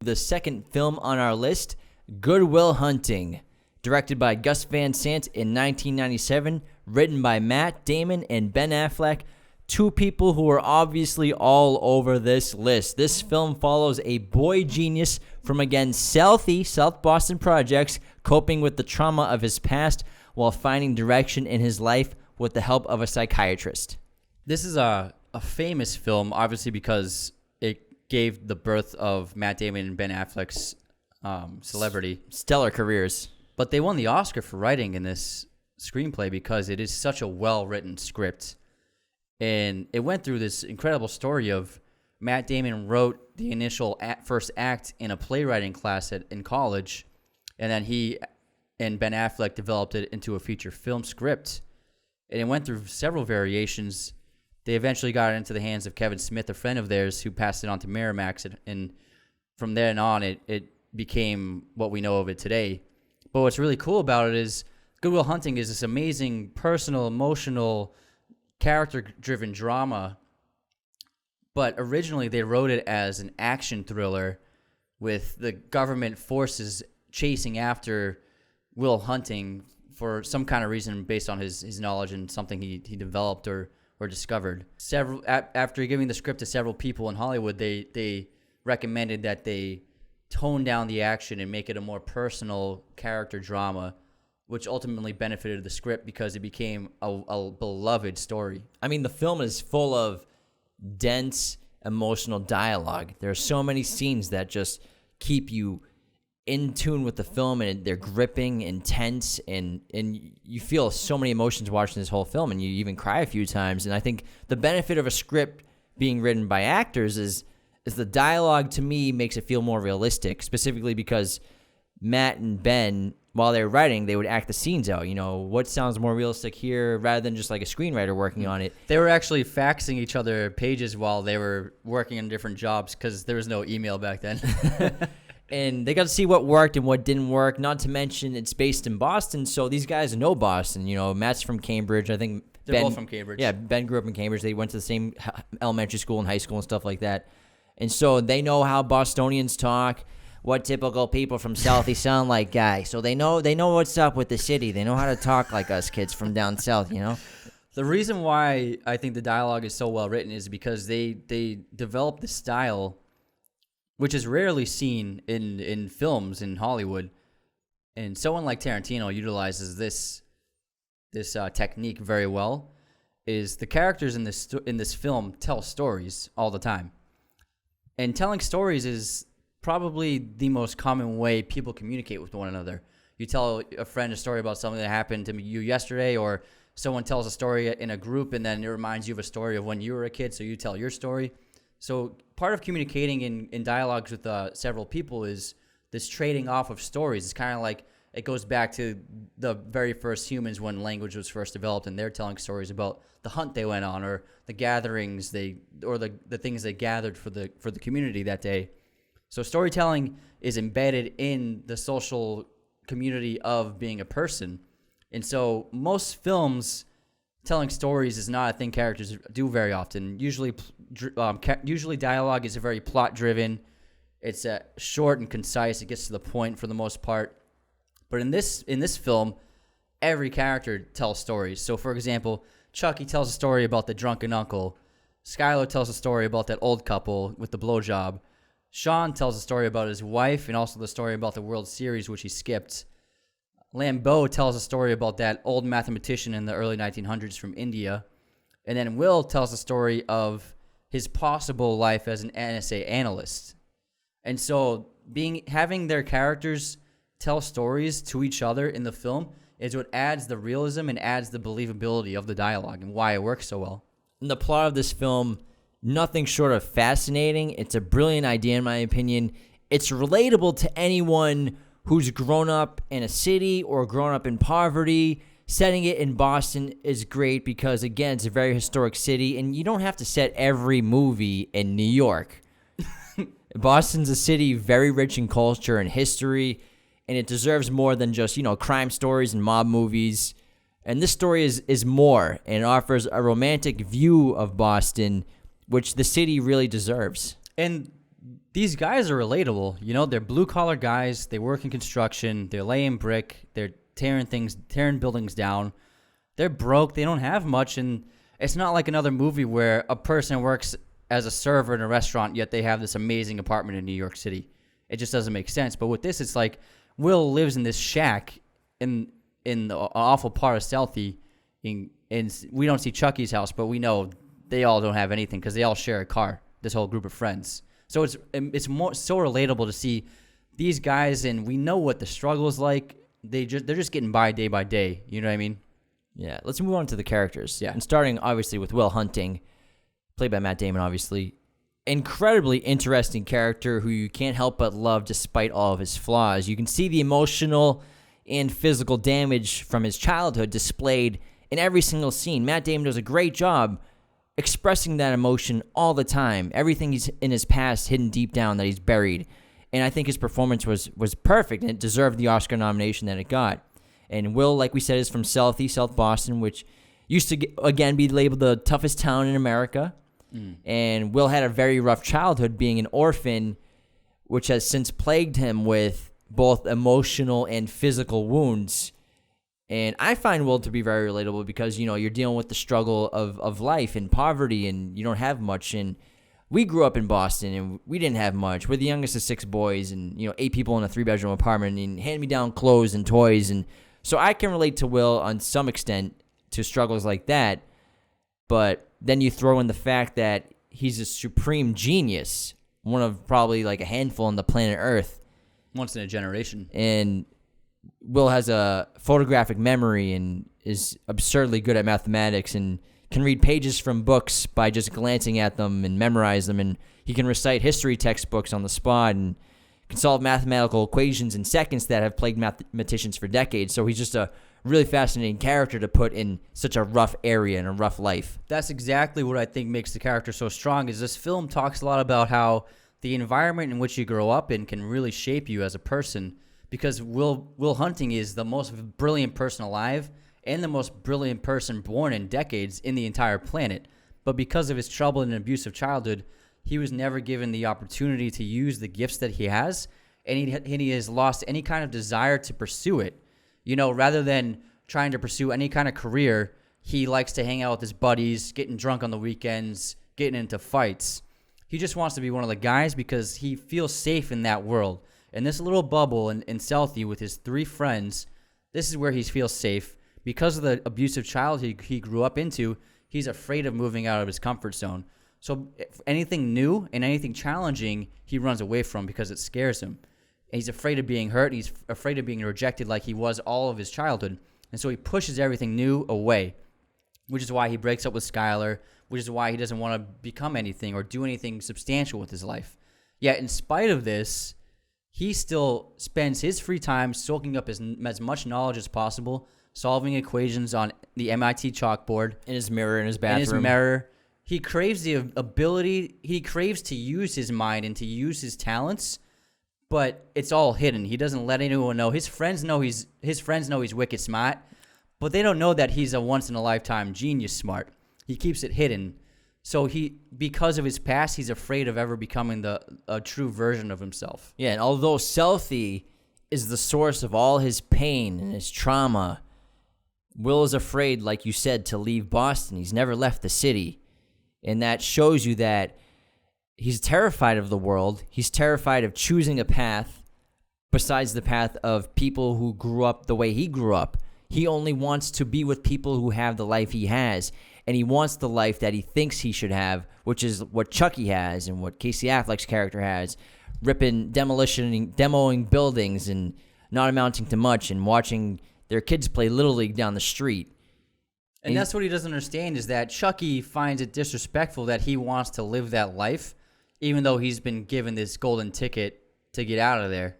The second film on our list, Good Will Hunting, directed by Gus Van Sant in 1997, written by Matt Damon and Ben Affleck, two people who are obviously all over this list. This film follows a boy genius from, again, South Boston projects, coping with the trauma of his past while finding direction in his life with the help of a psychiatrist. This is a famous film, obviously, because it gave the birth of Matt Damon and Ben Affleck's celebrity. Stellar careers. But they won the Oscar for writing in this screenplay because it is such a well-written script. And it went through this incredible story of Matt Damon wrote the initial first act in a playwriting class in college, and then he and Ben Affleck developed it into a feature film script. And it went through several variations. They eventually got it into the hands of Kevin Smith, a friend of theirs, who passed it on to Miramax, and from then on, it became what we know of it today. But what's really cool about it is Good Will Hunting is this amazing, personal, emotional, character-driven drama. But originally, they wrote it as an action thriller with the government forces chasing after Will Hunting for some kind of reason based on his knowledge and something he developed or discovered. After giving the script to several people in Hollywood, they recommended that they tone down the action and make it a more personal character drama, which ultimately benefited the script because it became a beloved story. I mean, the film is full of dense, emotional dialogue. There are so many scenes that just keep you in tune with the film, and they're gripping, intense, and you feel so many emotions watching this whole film, and you even cry a few times. And I think the benefit of a script being written by actors is the dialogue, to me, makes it feel more realistic, specifically because Matt and Ben, while they were writing, they would act the scenes out. You know, what sounds more realistic here, rather than just like a screenwriter working on it. They were actually faxing each other pages while they were working on different jobs because there was no email back then. And they got to see what worked and what didn't work, not to mention it's based in Boston, so these guys know Boston. You know, Matt's from Cambridge. I think They're both from Cambridge. Yeah, Ben grew up in Cambridge. They went to the same elementary school and high school and stuff like that. And so they know how Bostonians talk, what typical people from Southie sound like, guy. So they know what's up with the city. They know how to talk like us kids from down south, you know? The reason why I think the dialogue is so well written is because they develop the style, which is rarely seen in films in Hollywood. And someone like Tarantino utilizes this technique very well. Is the characters in this film tell stories all the time. And telling stories is probably the most common way people communicate with one another. You tell a friend a story about something that happened to you yesterday, or someone tells a story in a group, and then it reminds you of a story of when you were a kid, so you tell your story. So part of communicating in dialogues with several people is this trading off of stories. It's kind of like it goes back to the very first humans when language was first developed, and they're telling stories about the hunt they went on, or the gatherings the things they gathered for the community that day. So storytelling is embedded in the social community of being a person. And so most films, telling stories is not a thing characters do very often. Usually dialogue is very plot-driven. It's short and concise. It gets to the point for the most part. But in this film, every character tells stories. So, for example, Chucky tells a story about the drunken uncle. Skylar tells a story about that old couple with the blowjob. Sean tells a story about his wife and also the story about the World Series, which he skipped. Lambeau tells a story about that old mathematician in the early 1900s from India. And then Will tells a story of his possible life as an NSA analyst. And so having their characters tell stories to each other in the film is what adds the realism and adds the believability of the dialogue and why it works so well. And the plot of this film, nothing short of fascinating. It's a brilliant idea, in my opinion. It's relatable to anyone who's grown up in a city or grown up in poverty. Setting it in Boston is great because, again, it's a very historic city, and you don't have to set every movie in New York. Boston's a city very rich in culture and history, and it deserves more than just, crime stories and mob movies. And this story is more, and offers a romantic view of Boston, which the city really deserves. And these guys are relatable. You know, they're blue collar guys. They work in construction. They're laying brick. They're tearing buildings down. They're broke. They don't have much, and it's not like another movie where a person works as a server in a restaurant, yet they have this amazing apartment in New York City. It just doesn't make sense. But with this, it's like Will lives in this shack in the awful part of Southie, and we don't see Chucky's house, but we know they all don't have anything because they all share a car. This whole group of friends. So it's more so relatable to see these guys, and we know what the struggle is like. They're just getting by day. You know what I mean? Yeah. Let's move on to the characters. Yeah. And starting obviously with Will Hunting, played by Matt Damon, obviously. Incredibly interesting character who you can't help but love despite all of his flaws. You can see the emotional and physical damage from his childhood displayed in every single scene. Matt Damon does a great job expressing that emotion all the time. Everything he's in his past hidden deep down that he's buried. And I think his performance was perfect, and it deserved the Oscar nomination that it got. And Will, like we said, is from Southie, South Boston, which used to, again, be labeled the toughest town in America. And Will had a very rough childhood being an orphan, which has since plagued him with both emotional and physical wounds. And I find Will to be very relatable because, you know, you're dealing with the struggle of life and poverty, and you don't have much. And we grew up in Boston, and we didn't have much. We're the youngest of 6 boys and, you know, 8 people in a 3-bedroom apartment, and hand-me-down clothes and toys. And so I can relate to Will on some extent to struggles like that. But then you throw in the fact that he's a supreme genius, one of probably like a handful on the planet Earth. Once in a generation. And Will has a photographic memory and is absurdly good at mathematics and can read pages from books by just glancing at them and memorize them. And he can recite history textbooks on the spot and can solve mathematical equations in seconds that have plagued mathematicians for decades. So he's just a really fascinating character to put in such a rough area and a rough life. That's exactly what I think makes the character so strong, is this film talks a lot about how the environment in which you grow up in can really shape you as a person, because Will Hunting is the most brilliant person alive and the most brilliant person born in decades in the entire planet. But because of his troubled and abusive childhood, he was never given the opportunity to use the gifts that he has, and he has lost any kind of desire to pursue it. You know, rather than trying to pursue any kind of career, he likes to hang out with his buddies, getting drunk on the weekends, getting into fights. He just wants to be one of the guys because he feels safe in that world. And this little bubble in Southie with his 3 friends, this is where he feels safe. Because of the abusive childhood he grew up into, he's afraid of moving out of his comfort zone. So anything new and anything challenging, he runs away from because it scares him. And he's afraid of being hurt. He's afraid of being rejected like he was all of his childhood. And so he pushes everything new away, which is why he breaks up with Skylar, which is why he doesn't want to become anything or do anything substantial with his life. Yet in spite of this, he still spends his free time soaking up as much knowledge as possible, solving equations on the MIT chalkboard. In his mirror, in his bathroom. In his mirror. He craves the ability, he craves to use his mind and to use his talents, but it's all hidden. He doesn't let anyone know. His friends know he's wicked smart, but they don't know that he's a once-in-a-lifetime genius smart. He keeps it hidden. So because of his past, he's afraid of ever becoming a true version of himself. Yeah, and although Southie is the source of all his pain and his trauma, Will is afraid, like you said, to leave Boston. He's never left the city. And that shows you that he's terrified of the world. He's terrified of choosing a path besides the path of people who grew up the way he grew up. He only wants to be with people who have the life he has. And he wants the life that he thinks he should have, which is what Chucky has and what Casey Affleck's character has. Demoing buildings and not amounting to much and watching their kids play Little League down the street. And that's what he doesn't understand, is that Chucky finds it disrespectful that he wants to live that life, even though he's been given this golden ticket to get out of there.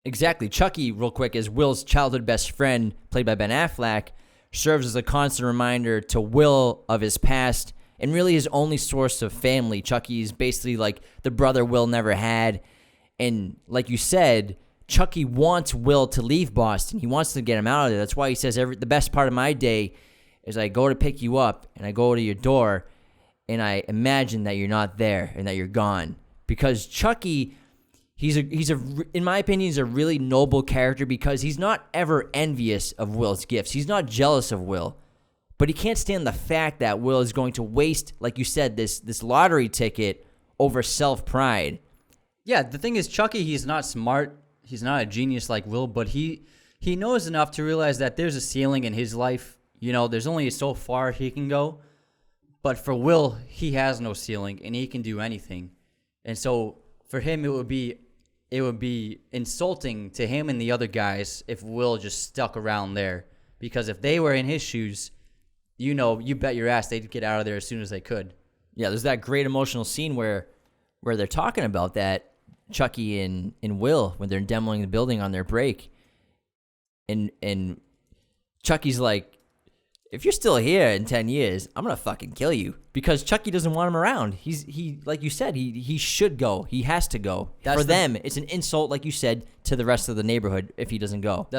Exactly. Chucky, real quick, is Will's childhood best friend, played by Ben Affleck, serves as a constant reminder to Will of his past and really his only source of family. Chucky is basically like the brother Will never had. And like you said, Chucky wants Will to leave Boston. He wants to get him out of there. That's why he says the best part of my day is I go to pick you up and I go to your door and I imagine that you're not there and that you're gone because Chucky, he's in my opinion, he's a really noble character because he's not ever envious of Will's gifts. He's not jealous of Will, but he can't stand the fact that Will is going to waste, like you said, this lottery ticket over self-pride. Yeah, the thing is, Chucky, he's not smart. He's not a genius like Will, but he knows enough to realize that there's a ceiling in his life. You know, there's only so far he can go. But for Will, he has no ceiling, and he can do anything. And so for him, it would be insulting to him and the other guys if Will just stuck around there. Because if they were in his shoes, you know, you bet your ass they'd get out of there as soon as they could. Yeah, there's that great emotional scene where they're talking about that, Chucky and Will, when they're demoing the building on their break. And Chucky's like, if you're still here in 10 years, I'm going to fucking kill you. Because Chucky doesn't want him around. He like you said, he should go. He has to go. For them, it's an insult, like you said, to the rest of the neighborhood if he doesn't go.